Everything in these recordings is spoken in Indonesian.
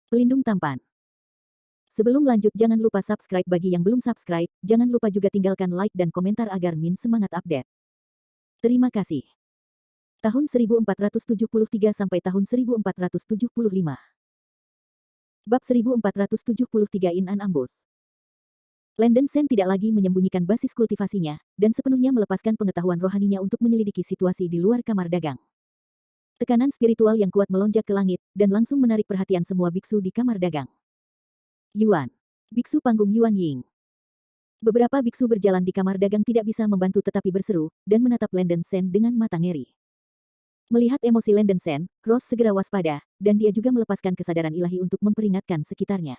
Pelindung tampan. Sebelum lanjut jangan lupa subscribe bagi yang belum subscribe, jangan lupa juga tinggalkan like dan komentar agar Min semangat update. Terima kasih. Tahun 1473 sampai tahun 1475. Bab 1473 In an Ambush. Landen Sen tidak lagi menyembunyikan basis kultivasinya, dan sepenuhnya melepaskan pengetahuan rohaninya untuk menyelidiki situasi di luar kamar dagang. Tekanan spiritual yang kuat melonjak ke langit, dan langsung menarik perhatian semua biksu di kamar dagang. Yuan. Biksu panggung Yuan Ying. Beberapa biksu berjalan di kamar dagang tidak bisa membantu tetapi berseru, dan menatap Landen Sen dengan mata ngeri. Melihat emosi Landen Sen, Rose segera waspada, dan dia juga melepaskan kesadaran ilahi untuk memperingatkan sekitarnya.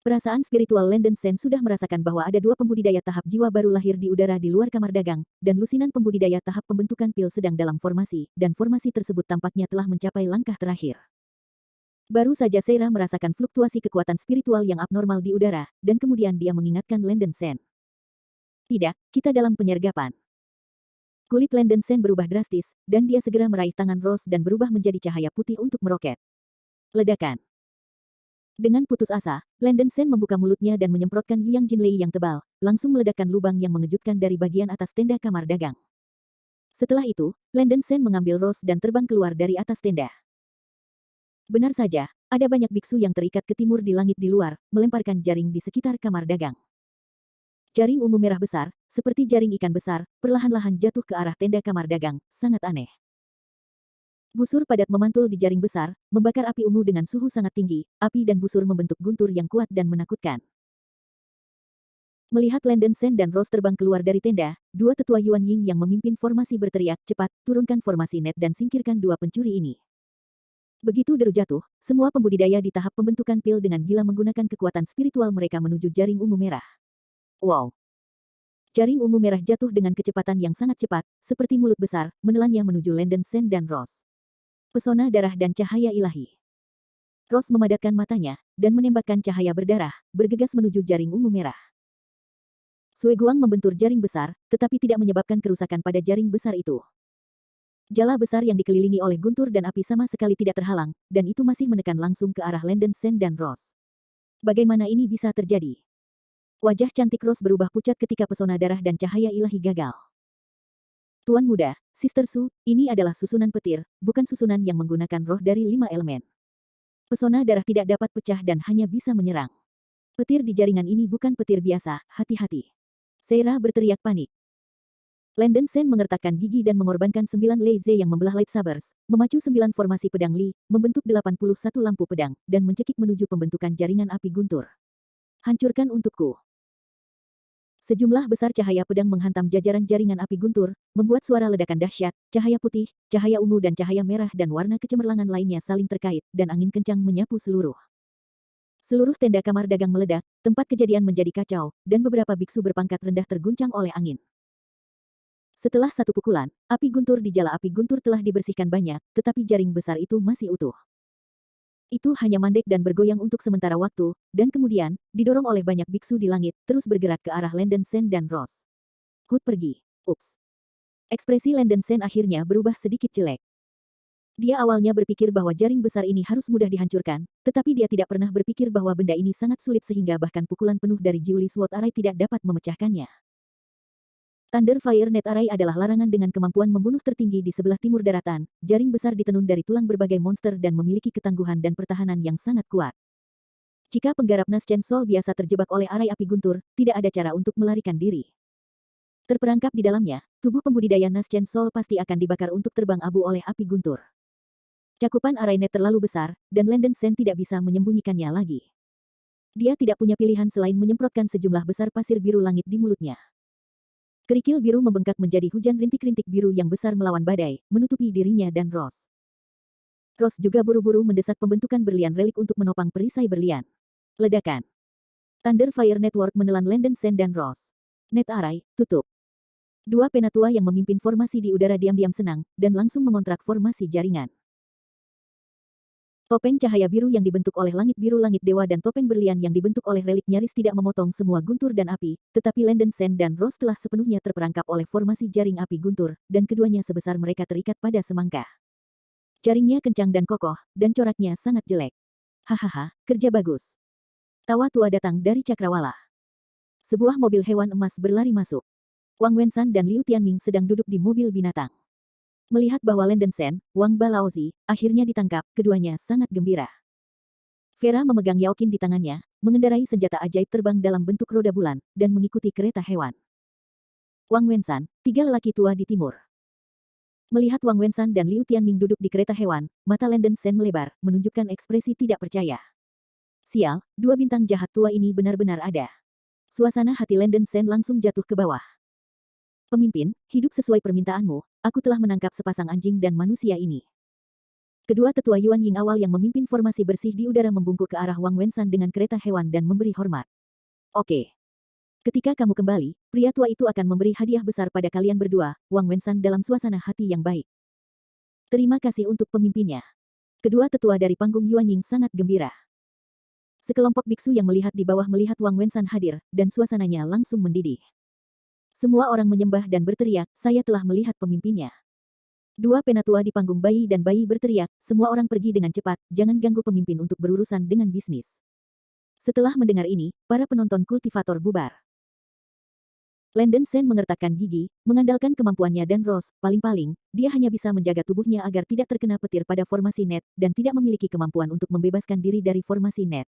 Perasaan spiritual Landen Sen sudah merasakan bahwa ada dua pembudidaya tahap jiwa baru lahir di udara di luar kamar dagang, dan lusinan pembudidaya tahap pembentukan pil sedang dalam formasi, dan formasi tersebut tampaknya telah mencapai langkah terakhir. Baru saja Seira merasakan fluktuasi kekuatan spiritual yang abnormal di udara, dan kemudian dia mengingatkan Landen Sen. Tidak, kita dalam penyergapan. Kulit Landen Sen berubah drastis, dan dia segera meraih tangan Rose dan berubah menjadi cahaya putih untuk meroket. Ledakan. Dengan putus asa, Landen Sen membuka mulutnya dan menyemprotkan Yang Jinlei yang tebal, langsung meledakkan lubang yang mengejutkan dari bagian atas tenda kamar dagang. Setelah itu, Landen Sen mengambil Rose dan terbang keluar dari atas tenda. Benar saja, ada banyak biksu yang terikat ke timur di langit di luar, melemparkan jaring di sekitar kamar dagang. Jaring ungu merah besar, seperti jaring ikan besar, perlahan-lahan jatuh ke arah tenda kamar dagang, sangat aneh. Busur padat memantul di jaring besar, membakar api ungu dengan suhu sangat tinggi, api dan busur membentuk guntur yang kuat dan menakutkan. Melihat Landen Sen dan Rose terbang keluar dari tenda, dua tetua Yuan Ying yang memimpin formasi berteriak, cepat, turunkan formasi net dan singkirkan dua pencuri ini. Begitu deru jatuh, semua pembudidaya di tahap pembentukan pil dengan gila menggunakan kekuatan spiritual mereka menuju jaring ungu merah. Wow! Jaring ungu merah jatuh dengan kecepatan yang sangat cepat, seperti mulut besar, menelannya menuju Landen Sen dan Rose. Pesona darah dan cahaya ilahi. Rose memadatkan matanya, dan menembakkan cahaya berdarah, bergegas menuju jaring ungu merah. Sui Guang membentur jaring besar, tetapi tidak menyebabkan kerusakan pada jaring besar itu. Jala besar yang dikelilingi oleh guntur dan api sama sekali tidak terhalang, dan itu masih menekan langsung ke arah Landen Sen dan Rose. Bagaimana ini bisa terjadi? Wajah cantik Rose berubah pucat ketika pesona darah dan cahaya ilahi gagal. Tuan muda, Sister Su, ini adalah susunan petir, bukan susunan yang menggunakan roh dari 5 elemen. Pesona darah tidak dapat pecah dan hanya bisa menyerang. Petir di jaringan ini bukan petir biasa, hati-hati. Seira berteriak panik. Landen Sen mengertakkan gigi dan mengorbankan 9 Lei-Ze yang membelah lightsabers, memacu 9 formasi pedang Li, membentuk 81 lampu pedang, dan mencekik menuju pembentukan jaringan api guntur. Hancurkan untukku. Sejumlah besar cahaya pedang menghantam jajaran jaringan api guntur, membuat suara ledakan dahsyat, cahaya putih, cahaya ungu dan cahaya merah dan warna kecemerlangan lainnya saling terkait, dan angin kencang menyapu seluruh. Seluruh tenda kamar dagang meledak, tempat kejadian menjadi kacau, dan beberapa biksu berpangkat rendah terguncang oleh angin. Setelah satu pukulan, api guntur di jala api guntur telah dibersihkan banyak, tetapi jaring besar itu masih utuh. Itu hanya mandek dan bergoyang untuk sementara waktu, dan kemudian, didorong oleh banyak biksu di langit, terus bergerak ke arah Landen Sen dan Rose. Hut pergi. Ups. Ekspresi Landen Sen akhirnya berubah sedikit jelek. Dia awalnya berpikir bahwa jaring besar ini harus mudah dihancurkan, tetapi dia tidak pernah berpikir bahwa benda ini sangat sulit sehingga bahkan pukulan penuh dari Jiuli Sword Array tidak dapat memecahkannya. Thunder Fire Net Array adalah larangan dengan kemampuan membunuh tertinggi di sebelah timur daratan, jaring besar ditenun dari tulang berbagai monster dan memiliki ketangguhan dan pertahanan yang sangat kuat. Jika penggarap Naschen Soul biasa terjebak oleh arai api guntur, tidak ada cara untuk melarikan diri. Terperangkap di dalamnya, tubuh pembudidaya Naschen Soul pasti akan dibakar untuk terbang abu oleh api guntur. Cakupan arai net terlalu besar, dan Landen Sen tidak bisa menyembunyikannya lagi. Dia tidak punya pilihan selain menyemprotkan sejumlah besar pasir biru langit di mulutnya. Kerikil biru membengkak menjadi hujan rintik-rintik biru yang besar melawan badai, menutupi dirinya dan Rose. Rose juga buru-buru mendesak pembentukan berlian relik untuk menopang perisai berlian. Ledakan. Thunder Fire Network menelan Landen Sen dan Rose. Net Array, tutup. Dua penatua yang memimpin formasi di udara diam-diam senang, dan langsung mengontrak formasi jaringan. Topeng cahaya biru yang dibentuk oleh langit biru langit dewa dan topeng berlian yang dibentuk oleh relik nyaris tidak memotong semua guntur dan api, tetapi Landen Sen dan Rose telah sepenuhnya terperangkap oleh formasi jaring api guntur, dan keduanya sebesar mereka terikat pada semangka. Jaringnya kencang dan kokoh, dan coraknya sangat jelek. Hahaha, kerja bagus. Tawa tua datang dari cakrawala. Sebuah mobil hewan emas berlari masuk. Wang Wensan dan Liu Tianming sedang duduk di mobil binatang. Melihat bahwa Landen Sen, Wang Balaozi, akhirnya ditangkap, keduanya sangat gembira. Vera memegang Yaoqin di tangannya, mengendarai senjata ajaib terbang dalam bentuk roda bulan, dan mengikuti kereta hewan. Wang Wensan, tiga lelaki tua di timur. Melihat Wang Wensan dan Liu Tianming duduk di kereta hewan, mata Landen Sen melebar, menunjukkan ekspresi tidak percaya. Sial, dua bintang jahat tua ini benar-benar ada. Suasana hati Landen Sen langsung jatuh ke bawah. Pemimpin, hidup sesuai permintaanmu, aku telah menangkap sepasang anjing dan manusia ini. Kedua tetua Yuan Ying awal yang memimpin formasi bersih di udara membungkuk ke arah Wang Wensan dengan kereta hewan dan memberi hormat. Oke. Ketika kamu kembali, pria tua itu akan memberi hadiah besar pada kalian berdua, Wang Wensan dalam suasana hati yang baik. Terima kasih untuk pemimpinnya. Kedua tetua dari panggung Yuan Ying sangat gembira. Sekelompok biksu yang melihat di bawah melihat Wang Wensan hadir, dan suasananya langsung mendidih. Semua orang menyembah dan berteriak, saya telah melihat pemimpinnya. Dua penatua di panggung bayi dan bayi berteriak, semua orang pergi dengan cepat, jangan ganggu pemimpin untuk berurusan dengan bisnis. Setelah mendengar ini, para penonton kultivator bubar. Landen Sen mengertakkan gigi, mengandalkan kemampuannya dan Rose, paling-paling, dia hanya bisa menjaga tubuhnya agar tidak terkena petir pada formasi net, dan tidak memiliki kemampuan untuk membebaskan diri dari formasi net.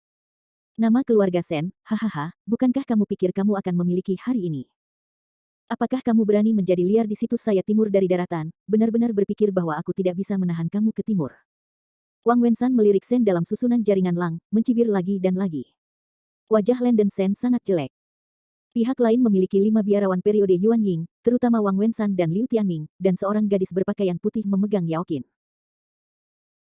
Nama keluarga Sen, hahaha, bukankah kamu pikir kamu akan memiliki hari ini? Apakah kamu berani menjadi liar di situs saya timur dari daratan, benar-benar berpikir bahwa aku tidak bisa menahan kamu ke timur? Wang Wensan melirik Sen dalam susunan jaringan Lang, mencibir lagi dan lagi. Wajah Landen Sen sangat jelek. Pihak lain memiliki 5 biarawan periode Yuan Ying, terutama Wang Wensan dan Liu Tianming, dan seorang gadis berpakaian putih memegang Yaoqin.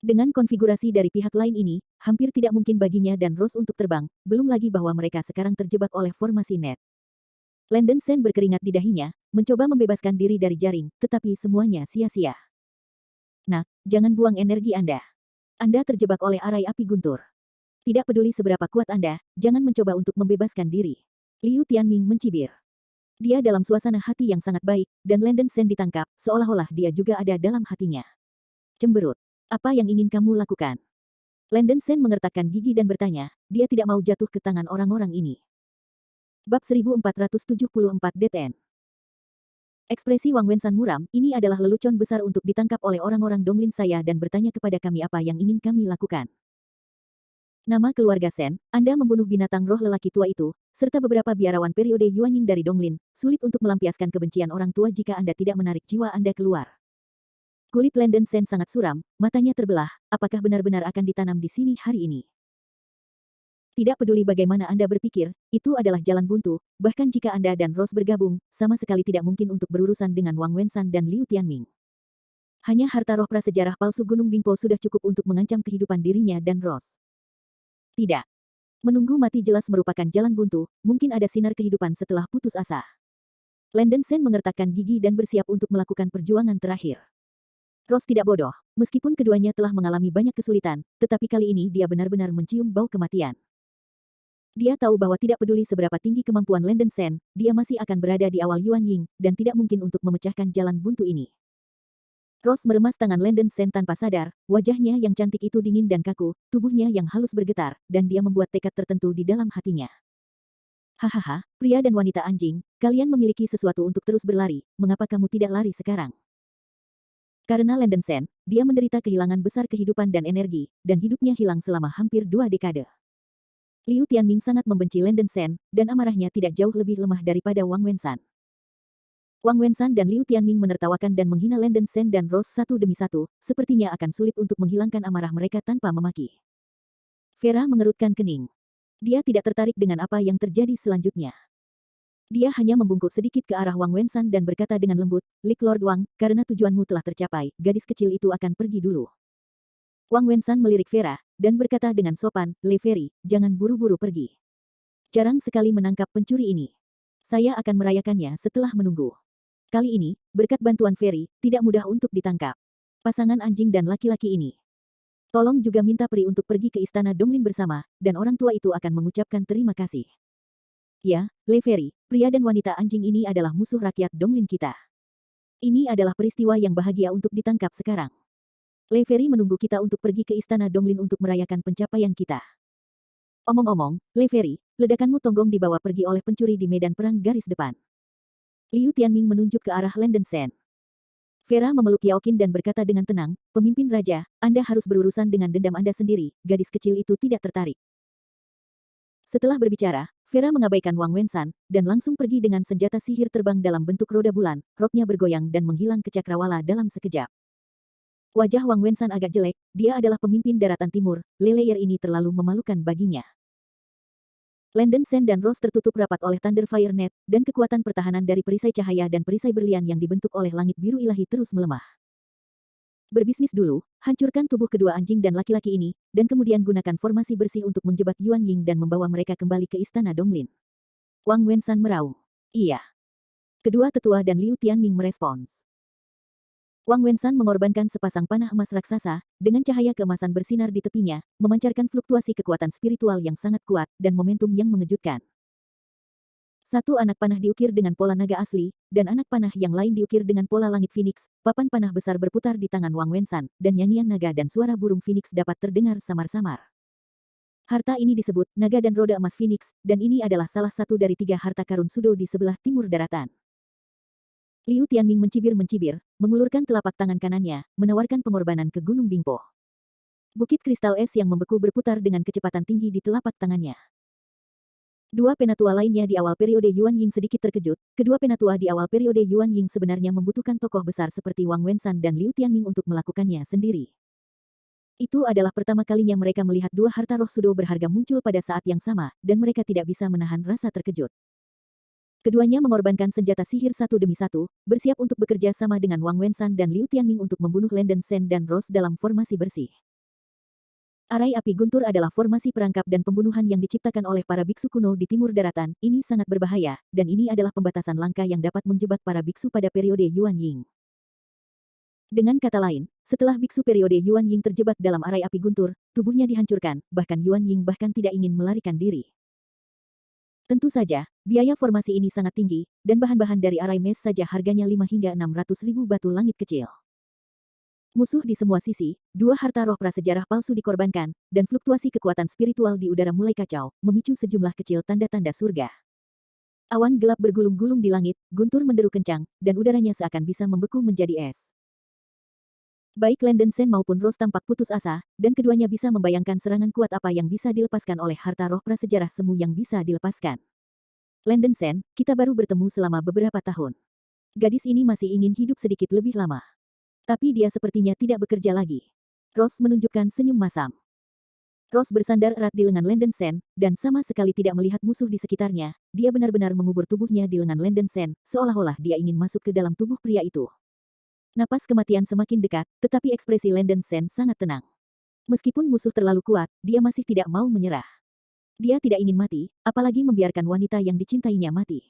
Dengan konfigurasi dari pihak lain ini, hampir tidak mungkin baginya dan Rose untuk terbang, belum lagi bahwa mereka sekarang terjebak oleh formasi net. Landen Sen berkeringat di dahinya, mencoba membebaskan diri dari jaring, tetapi semuanya sia-sia. Nak, jangan buang energi Anda. Anda terjebak oleh arai api guntur. Tidak peduli seberapa kuat Anda, jangan mencoba untuk membebaskan diri. Liu Tianming mencibir. Dia dalam suasana hati yang sangat baik, dan Landen Sen ditangkap, seolah-olah dia juga ada dalam hatinya. Cemberut. Apa yang ingin kamu lakukan? Landen Sen mengertakkan gigi dan bertanya, dia tidak mau jatuh ke tangan orang-orang ini. Bab 1474 DTN. Ekspresi Wang Wensan muram, ini adalah lelucon besar untuk ditangkap oleh orang-orang Donglin saya dan bertanya kepada kami apa yang ingin kami lakukan. Nama keluarga Sen, Anda membunuh binatang roh lelaki tua itu, serta beberapa biarawan periode Yuan Ying dari Donglin, sulit untuk melampiaskan kebencian orang tua jika Anda tidak menarik jiwa Anda keluar. Kulit Landen Sen sangat suram, matanya terbelah, apakah benar-benar akan ditanam di sini hari ini? Tidak peduli bagaimana Anda berpikir, itu adalah jalan buntu, bahkan jika Anda dan Rose bergabung, sama sekali tidak mungkin untuk berurusan dengan Wang Wensan dan Liu Tianming. Hanya harta roh prasejarah palsu Gunung Bingpo sudah cukup untuk mengancam kehidupan dirinya dan Rose. Tidak. Menunggu mati jelas merupakan jalan buntu, mungkin ada sinar kehidupan setelah putus asa. Landen Sen mengertakkan gigi dan bersiap untuk melakukan perjuangan terakhir. Rose tidak bodoh, meskipun keduanya telah mengalami banyak kesulitan, tetapi kali ini dia benar-benar mencium bau kematian. Dia tahu bahwa tidak peduli seberapa tinggi kemampuan Landen Sen, dia masih akan berada di awal Yuan Ying, dan tidak mungkin untuk memecahkan jalan buntu ini. Rose meremas tangan Landen Sen tanpa sadar, wajahnya yang cantik itu dingin dan kaku, tubuhnya yang halus bergetar, dan dia membuat tekad tertentu di dalam hatinya. Hahaha, pria dan wanita anjing, kalian memiliki sesuatu untuk terus berlari, mengapa kamu tidak lari sekarang? Karena Landen Sen, dia menderita kehilangan besar kehidupan dan energi, dan hidupnya hilang selama hampir 2 dekade. Liu Tianming sangat membenci Landen Sen, dan amarahnya tidak jauh lebih lemah daripada Wang Wensan. Wang Wensan dan Liu Tianming menertawakan dan menghina Landen Sen dan Rose satu demi satu, sepertinya akan sulit untuk menghilangkan amarah mereka tanpa memaki. Vera mengerutkan kening. Dia tidak tertarik dengan apa yang terjadi selanjutnya. Dia hanya membungkuk sedikit ke arah Wang Wensan dan berkata dengan lembut, "Lik Lord Wang, karena tujuanmu telah tercapai, gadis kecil itu akan pergi dulu." Wang Wensan melirik Vera, dan berkata dengan sopan, "Le Feri, jangan buru-buru pergi. Jarang sekali menangkap pencuri ini. Saya akan merayakannya setelah menunggu." Kali ini, berkat bantuan Feri, tidak mudah untuk ditangkap. Pasangan anjing dan laki-laki ini. Tolong juga minta Pri untuk pergi ke istana Donglin bersama, dan orang tua itu akan mengucapkan terima kasih. Ya, Le Feri, pria dan wanita anjing ini adalah musuh rakyat Donglin kita. Ini adalah peristiwa yang bahagia untuk ditangkap sekarang. Le Feri menunggu kita untuk pergi ke Istana Donglin untuk merayakan pencapaian kita. Omong-omong, Le Feri, ledakanmu tonggong dibawa pergi oleh pencuri di medan perang garis depan. Liu Tianming menunjuk ke arah Landen Sen. Vera memeluk Yaoqin dan berkata dengan tenang, pemimpin raja, Anda harus berurusan dengan dendam Anda sendiri, gadis kecil itu tidak tertarik. Setelah berbicara, Vera mengabaikan Wang Wenshan, dan langsung pergi dengan senjata sihir terbang dalam bentuk roda bulan, roknya bergoyang dan menghilang ke cakrawala dalam sekejap. Wajah Wang Wenshan agak jelek, dia adalah pemimpin daratan timur, Leleir ini terlalu memalukan baginya. Landen Sen dan Rose tertutup rapat oleh Thunder Fire Net, dan kekuatan pertahanan dari perisai cahaya dan perisai berlian yang dibentuk oleh langit biru ilahi terus melemah. Berbisnis dulu, hancurkan tubuh kedua anjing dan laki-laki ini, dan kemudian gunakan formasi bersih untuk menjebak Yuan Ying dan membawa mereka kembali ke Istana Donglin. Wang Wenshan meraung. Iya. Kedua tetua dan Liu Tianming merespons. Wang Wenshan mengorbankan sepasang panah emas raksasa, dengan cahaya keemasan bersinar di tepinya, memancarkan fluktuasi kekuatan spiritual yang sangat kuat, dan momentum yang mengejutkan. Satu anak panah diukir dengan pola naga asli, dan anak panah yang lain diukir dengan pola langit Phoenix. Papan panah besar berputar di tangan Wang Wenshan, dan nyanyian naga dan suara burung Phoenix dapat terdengar samar-samar. Harta ini disebut naga dan roda emas Phoenix, dan ini adalah salah satu dari 3 harta karun Sudo di sebelah timur daratan. Liu Tianming mencibir-mencibir, mengulurkan telapak tangan kanannya, menawarkan pengorbanan ke Gunung Bingpo. Bukit kristal es yang membeku berputar dengan kecepatan tinggi di telapak tangannya. Dua penatua lainnya di awal periode Yuan Ying sedikit terkejut. Kedua penatua di awal periode Yuan Ying sebenarnya membutuhkan tokoh besar seperti Wang Wenshan dan Liu Tianming untuk melakukannya sendiri. Itu adalah pertama kalinya mereka melihat 2 harta roh Sudo berharga muncul pada saat yang sama, dan mereka tidak bisa menahan rasa terkejut. Keduanya mengorbankan senjata sihir satu demi satu, bersiap untuk bekerja sama dengan Wang Wenshan dan Liu Tianming untuk membunuh Landen Sen dan Rose dalam formasi bersih. Arai api guntur adalah formasi perangkap dan pembunuhan yang diciptakan oleh para biksu kuno di timur daratan. Ini sangat berbahaya, dan ini adalah pembatasan langka yang dapat menjebak para biksu pada periode Yuan Ying. Dengan kata lain, setelah biksu periode Yuan Ying terjebak dalam arai api guntur, tubuhnya dihancurkan, bahkan Yuan Ying bahkan tidak ingin melarikan diri. Tentu saja, biaya formasi ini sangat tinggi, dan bahan-bahan dari arai mes saja harganya 5 hingga 600 ribu batu langit kecil. Musuh di semua sisi, 2 harta roh prasejarah palsu dikorbankan, dan fluktuasi kekuatan spiritual di udara mulai kacau, memicu sejumlah kecil tanda-tanda surga. Awan gelap bergulung-gulung di langit, guntur menderu kencang, dan udaranya seakan bisa membeku menjadi es. Baik Landen Sen maupun Rose tampak putus asa, dan keduanya bisa membayangkan serangan kuat apa yang bisa dilepaskan oleh harta roh prasejarah semu yang bisa dilepaskan. Landen Sen, kita baru bertemu selama beberapa tahun. Gadis ini masih ingin hidup sedikit lebih lama. Tapi dia sepertinya tidak bekerja lagi. Rose menunjukkan senyum masam. Rose bersandar erat di lengan Landen Sen, dan sama sekali tidak melihat musuh di sekitarnya. Dia benar-benar mengubur tubuhnya di lengan Landen Sen, seolah-olah dia ingin masuk ke dalam tubuh pria itu. Napas kematian semakin dekat, tetapi ekspresi Landen Sen sangat tenang. Meskipun musuh terlalu kuat, dia masih tidak mau menyerah. Dia tidak ingin mati, apalagi membiarkan wanita yang dicintainya mati.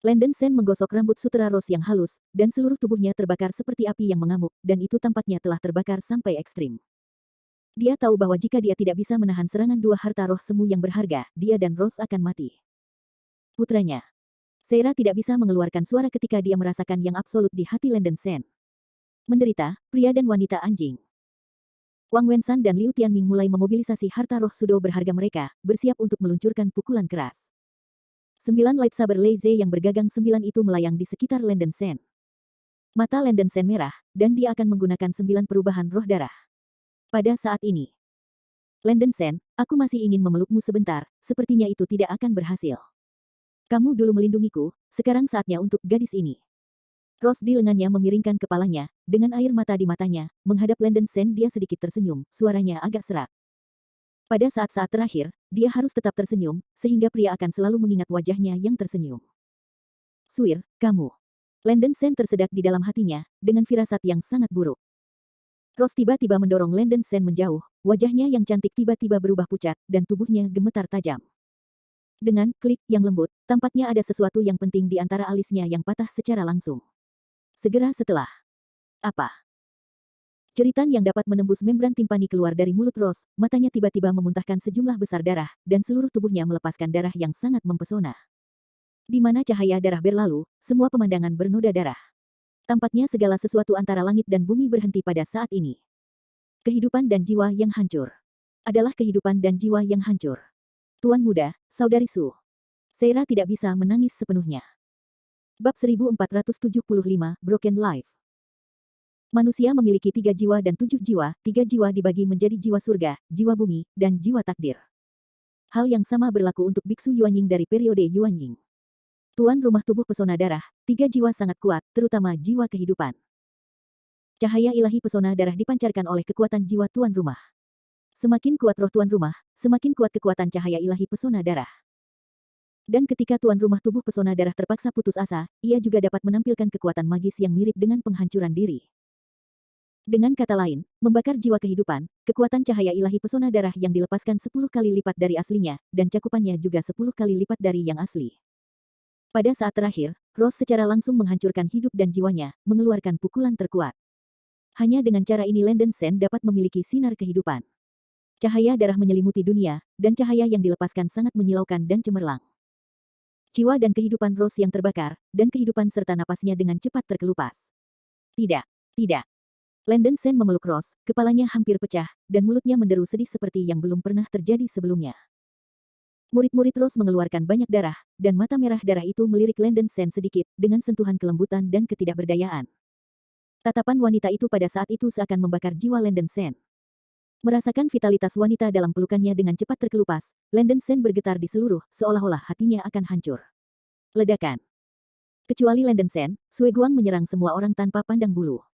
Landen Sen menggosok rambut sutera Rose yang halus, dan seluruh tubuhnya terbakar seperti api yang mengamuk, dan itu tampaknya telah terbakar sampai ekstrim. Dia tahu bahwa jika dia tidak bisa menahan serangan 2 harta roh semu yang berharga, dia dan Rose akan mati. Putranya. Seira tidak bisa mengeluarkan suara ketika dia merasakan yang absolut di hati Landen Sen. Menderita, pria dan wanita anjing. Wang Wenshan dan Liu Tianming mulai memobilisasi harta roh Sudo berharga mereka, bersiap untuk meluncurkan pukulan keras. 9 lightsaber Lei Ze yang bergagang 9 itu melayang di sekitar Landen Sen. Mata Landen Sen merah, dan dia akan menggunakan 9 perubahan roh darah. Pada saat ini, Landen Sen, aku masih ingin memelukmu sebentar, sepertinya itu tidak akan berhasil. Kamu dulu melindungiku, sekarang saatnya untuk gadis ini. Rose di lengannya memiringkan kepalanya, dengan air mata di matanya, menghadap Landen Sen dia sedikit tersenyum, suaranya agak serak. Pada saat-saat terakhir, dia harus tetap tersenyum, sehingga pria akan selalu mengingat wajahnya yang tersenyum. Suir, kamu. Landen Sen tersedak di dalam hatinya, dengan firasat yang sangat buruk. Rose tiba-tiba mendorong Landen Sen menjauh, wajahnya yang cantik tiba-tiba berubah pucat, dan tubuhnya gemetar tajam. Dengan klik yang lembut, tampaknya ada sesuatu yang penting di antara alisnya yang patah secara langsung. Segera setelah. Apa? Jeritan yang dapat menembus membran timpani keluar dari mulut Rose, matanya tiba-tiba memuntahkan sejumlah besar darah, dan seluruh tubuhnya melepaskan darah yang sangat mempesona. Di mana cahaya darah berlalu, semua pemandangan bernoda darah. Tampaknya segala sesuatu antara langit dan bumi berhenti pada saat ini. Kehidupan dan jiwa yang hancur. Adalah kehidupan dan jiwa yang hancur. Tuan muda, saudari Su. Seira tidak bisa menangis sepenuhnya. Bab 1475, Broken Life. Manusia memiliki 3 jiwa dan 7 jiwa, 3 jiwa dibagi menjadi jiwa surga, jiwa bumi, dan jiwa takdir. Hal yang sama berlaku untuk Biksu Yuanying dari periode Yuanying. Tuan rumah tubuh pesona darah, 3 jiwa sangat kuat, terutama jiwa kehidupan. Cahaya ilahi pesona darah dipancarkan oleh kekuatan jiwa tuan rumah. Semakin kuat roh tuan rumah, semakin kuat kekuatan cahaya ilahi pesona darah. Dan ketika tuan rumah tubuh pesona darah terpaksa putus asa, ia juga dapat menampilkan kekuatan magis yang mirip dengan penghancuran diri. Dengan kata lain, membakar jiwa kehidupan, kekuatan cahaya ilahi pesona darah yang dilepaskan 10 kali lipat dari aslinya, dan cakupannya juga 10 kali lipat dari yang asli. Pada saat terakhir, Rose secara langsung menghancurkan hidup dan jiwanya, mengeluarkan pukulan terkuat. Hanya dengan cara ini Landen Sen dapat memiliki sinar kehidupan. Cahaya darah menyelimuti dunia, dan cahaya yang dilepaskan sangat menyilaukan dan cemerlang. Jiwa dan kehidupan Rose yang terbakar, dan kehidupan serta napasnya dengan cepat terkelupas. Tidak, tidak. Landen Sen memeluk Rose, kepalanya hampir pecah, dan mulutnya menderu sedih seperti yang belum pernah terjadi sebelumnya. Murid-murid Rose mengeluarkan banyak darah, dan mata merah darah itu melirik Landen Sen sedikit, dengan sentuhan kelembutan dan ketidakberdayaan. Tatapan wanita itu pada saat itu seakan membakar jiwa Landen Sen. Merasakan vitalitas wanita dalam pelukannya dengan cepat terkelupas, Landen Sen bergetar di seluruh, seolah-olah hatinya akan hancur. Ledakan. Kecuali Landen Sen, Sue Guang menyerang semua orang tanpa pandang bulu.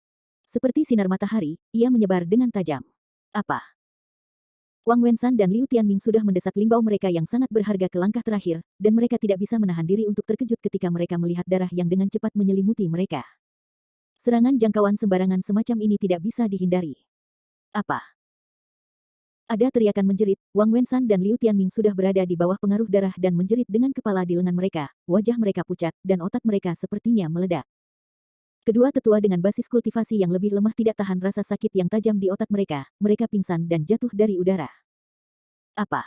Seperti sinar matahari, ia menyebar dengan tajam. Apa? Wang Wensan dan Liu Tianming sudah mendesak limbau mereka yang sangat berharga ke langkah terakhir, dan mereka tidak bisa menahan diri untuk terkejut ketika mereka melihat darah yang dengan cepat menyelimuti mereka. Serangan jangkauan sembarangan semacam ini tidak bisa dihindari. Apa? Ada teriakan menjerit, Wang Wensan dan Liu Tianming sudah berada di bawah pengaruh darah dan menjerit dengan kepala di lengan mereka, wajah mereka pucat, dan otak mereka sepertinya meledak. Kedua tetua dengan basis kultivasi yang lebih lemah tidak tahan rasa sakit yang tajam di otak mereka, mereka pingsan dan jatuh dari udara. Apa?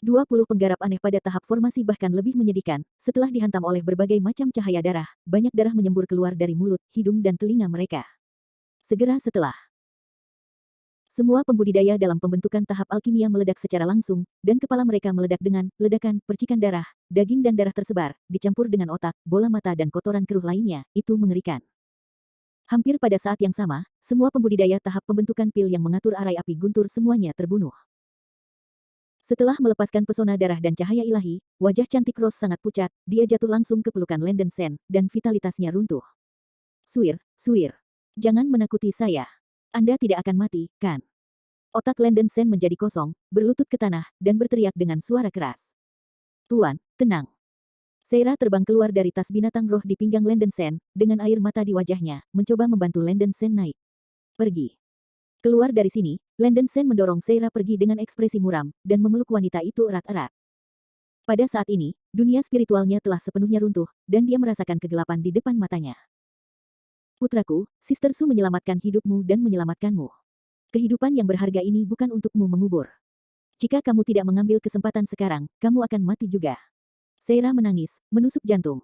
20 penggarap aneh pada tahap formasi bahkan lebih menyedihkan, setelah dihantam oleh berbagai macam cahaya darah, banyak darah menyembur keluar dari mulut, hidung dan telinga mereka. Segera setelah semua pembudidaya dalam pembentukan tahap alkimia meledak secara langsung, dan kepala mereka meledak dengan ledakan, percikan darah, daging dan darah tersebar, dicampur dengan otak, bola mata dan kotoran keruh lainnya, itu mengerikan. Hampir pada saat yang sama, semua pembudidaya tahap pembentukan pil yang mengatur arai api guntur semuanya terbunuh. Setelah melepaskan pesona darah dan cahaya ilahi, wajah cantik Rose sangat pucat, dia jatuh langsung ke pelukan Landen Sen, dan vitalitasnya runtuh. Suir, suir. Jangan menakuti saya. Anda tidak akan mati, kan? Otak Landen Sen menjadi kosong, berlutut ke tanah, dan berteriak dengan suara keras. Tuan, tenang. Seira terbang keluar dari tas binatang roh di pinggang Landen Sen, dengan air mata di wajahnya, mencoba membantu Landen Sen naik. Pergi. Keluar dari sini, Landen Sen mendorong Seira pergi dengan ekspresi muram, dan memeluk wanita itu erat-erat. Pada saat ini, dunia spiritualnya telah sepenuhnya runtuh, dan dia merasakan kegelapan di depan matanya. Putraku, Sister Su menyelamatkan hidupmu dan menyelamatkanmu. Kehidupan yang berharga ini bukan untukmu mengubur. Jika kamu tidak mengambil kesempatan sekarang, kamu akan mati juga. Seira menangis, menusuk jantung.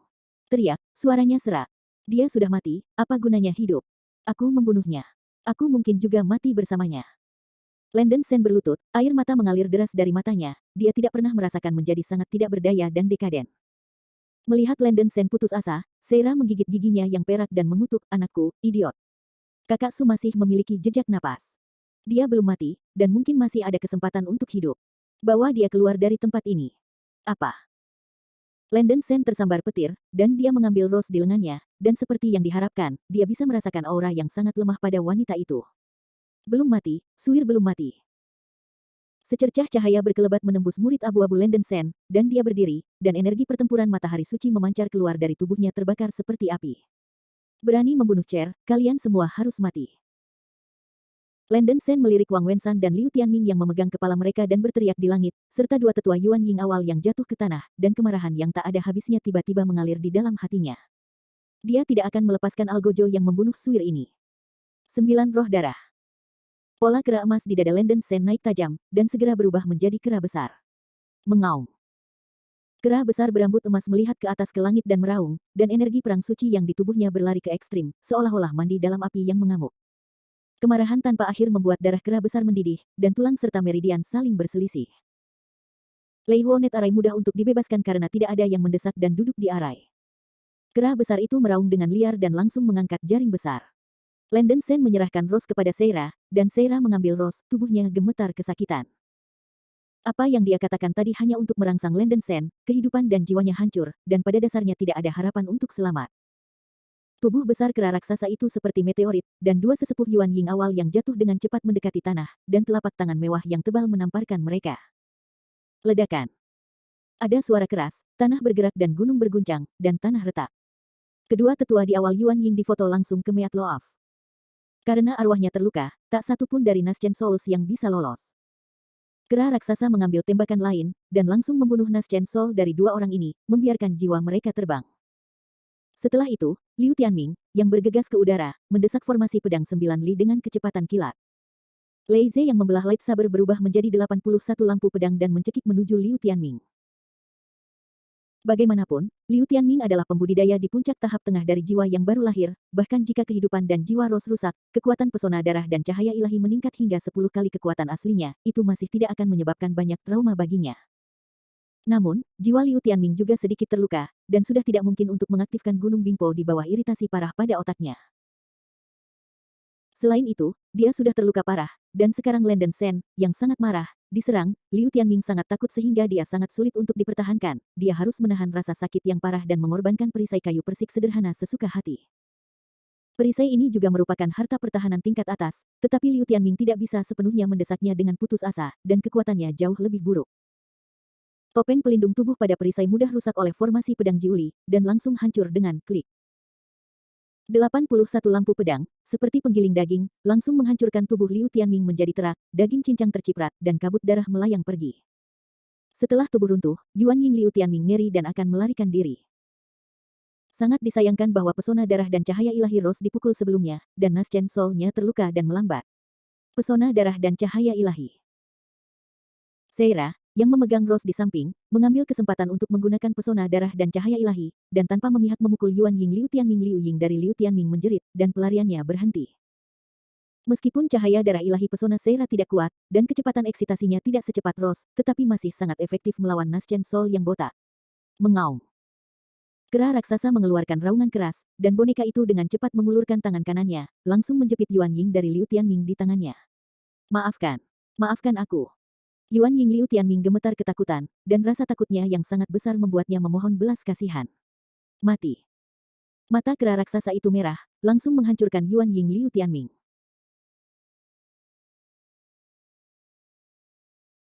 Teriak, suaranya serak. Dia sudah mati, apa gunanya hidup? Aku membunuhnya. Aku mungkin juga mati bersamanya. Landen Sen berlutut, air mata mengalir deras dari matanya, dia tidak pernah merasakan menjadi sangat tidak berdaya dan dekaden. Melihat Landen Sen putus asa, Seira menggigit giginya yang perak dan mengutuk, anakku, idiot. Kakak Su masih memiliki jejak napas. Dia belum mati, dan mungkin masih ada kesempatan untuk hidup. Bawa dia keluar dari tempat ini. Apa? Landen Sen tersambar petir, dan dia mengambil Rose di lengannya, dan seperti yang diharapkan, dia bisa merasakan aura yang sangat lemah pada wanita itu. Belum mati, Suir belum mati. Secercah cahaya berkelebat menembus murid abu-abu Landen Sen, dan dia berdiri, dan energi pertempuran matahari suci memancar keluar dari tubuhnya terbakar seperti api. Berani membunuh Cher, kalian semua harus mati. Landen Sen melirik Wang Wensan dan Liu Tianming yang memegang kepala mereka dan berteriak di langit, serta dua tetua Yuan Ying awal yang jatuh ke tanah, dan kemarahan yang tak ada habisnya tiba-tiba mengalir di dalam hatinya. Dia tidak akan melepaskan Algojo yang membunuh Suir ini. 9 roh darah. Pola kera emas di dada Landen Sen naik tajam, dan segera berubah menjadi kera besar. Mengaum. Kera besar berambut emas melihat ke atas ke langit dan meraung, dan energi perang suci yang di tubuhnya berlari ke ekstrim, seolah-olah mandi dalam api yang mengamuk. Kemarahan tanpa akhir membuat darah kera besar mendidih, dan tulang serta meridian saling berselisih. Lei Huonet arai mudah untuk dibebaskan karena tidak ada yang mendesak dan duduk di arai. Kera besar itu meraung dengan liar dan langsung mengangkat jaring besar. Landen Sen menyerahkan Rose kepada Seira, dan Seira mengambil Rose, tubuhnya gemetar kesakitan. Apa yang dia katakan tadi hanya untuk merangsang Landen Sen, kehidupan dan jiwanya hancur, dan pada dasarnya tidak ada harapan untuk selamat. Tubuh besar kera raksasa itu seperti meteorit, dan dua sesepuh Yuan Ying awal yang jatuh dengan cepat mendekati tanah, dan telapak tangan mewah yang tebal menamparkan mereka. Ledakan. Ada suara keras, tanah bergerak dan gunung berguncang, dan tanah retak. Kedua tetua di awal Yuan Ying difoto langsung ke Meat Loaf. Karena arwahnya terluka, tak satu pun dari Nascent Souls yang bisa lolos. Kera raksasa mengambil tembakan lain, dan langsung membunuh Nascent Soul dari dua orang ini, membiarkan jiwa mereka terbang. Setelah itu, Liu Tianming, yang bergegas ke udara, mendesak formasi pedang 9 li dengan kecepatan kilat. Lei Ze yang membelah lightsaber berubah menjadi 81 lampu pedang dan mencekik menuju Liu Tianming. Bagaimanapun, Liu Tianming adalah pembudidaya di puncak tahap tengah dari jiwa yang baru lahir, bahkan jika kehidupan dan jiwa Rose rusak, kekuatan pesona darah dan cahaya ilahi meningkat hingga 10 kali kekuatan aslinya, itu masih tidak akan menyebabkan banyak trauma baginya. Namun, jiwa Liu Tianming juga sedikit terluka, dan sudah tidak mungkin untuk mengaktifkan Gunung Bingpo di bawah iritasi parah pada otaknya. Selain itu, dia sudah terluka parah, dan sekarang Landen Sen, yang sangat marah, diserang. Liu Tianming sangat takut sehingga dia sangat sulit untuk dipertahankan. Dia harus menahan rasa sakit yang parah dan mengorbankan perisai kayu persik sederhana sesuka hati. Perisai ini juga merupakan harta pertahanan tingkat atas, tetapi Liu Tianming tidak bisa sepenuhnya mendesaknya dengan putus asa, dan kekuatannya jauh lebih buruk. Topeng pelindung tubuh pada perisai mudah rusak oleh formasi pedang Jiuli, dan langsung hancur dengan klik. 81 lampu pedang, seperti penggiling daging, langsung menghancurkan tubuh Liu Tianming menjadi terak, daging cincang terciprat, dan kabut darah melayang pergi. Setelah tubuh runtuh, Yuan Ying Liu Tianming ngeri dan akan melarikan diri. Sangat disayangkan bahwa pesona darah dan cahaya ilahi Rose dipukul sebelumnya, dan Nascent Soul-nya terluka dan melambat. Pesona darah dan cahaya ilahi. Seira, yang memegang Rose di samping, mengambil kesempatan untuk menggunakan pesona darah dan cahaya ilahi, dan tanpa memihak memukul Yuan Ying Liu Tianming Liu Ying dari Liu Tianming menjerit, dan pelariannya berhenti. Meskipun cahaya darah ilahi pesona Seira tidak kuat, dan kecepatan eksitasinya tidak secepat Rose, tetapi masih sangat efektif melawan Nascent Soul yang botak. Mengaum. Kera raksasa mengeluarkan raungan keras, dan boneka itu dengan cepat mengulurkan tangan kanannya, langsung menjepit Yuan Ying dari Liu Tianming di tangannya. Maafkan. Maafkan aku. Yuan Ying Liu Tianming gemetar ketakutan, dan rasa takutnya yang sangat besar membuatnya memohon belas kasihan. Mati. Mata kera raksasa itu merah, langsung menghancurkan Yuan Ying Liu Tianming.